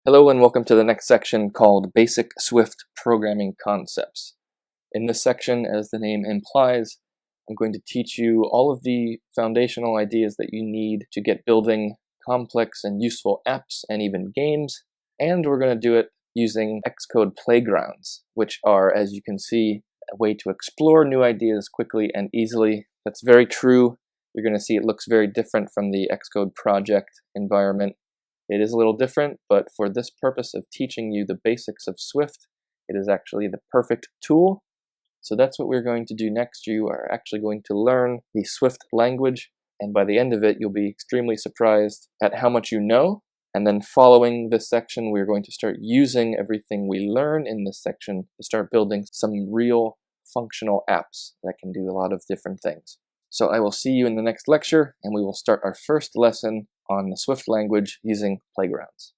Hello and welcome to the next section called Basic Swift Programming Concepts. In this section, as the name implies, I'm going to teach you all of the foundational ideas that you need to get building complex and useful apps and even games, and we're going to do it using Xcode playgrounds, which are, as you can see, a way to explore new ideas quickly and easily. That's very true. You're going to see it looks very different from the Xcode project environment. It is a little different, but for this purpose of teaching you the basics of Swift, it is actually the perfect tool. So that's what we're going to do next. You are actually going to learn the Swift language, and by the end of it, you'll be extremely surprised at how much you know. And then following this section, we're going to start using everything we learn in this section to start building some real functional apps that can do a lot of different things. So I will see you in the next lecture, and we will start our first lesson on the Swift language using playgrounds.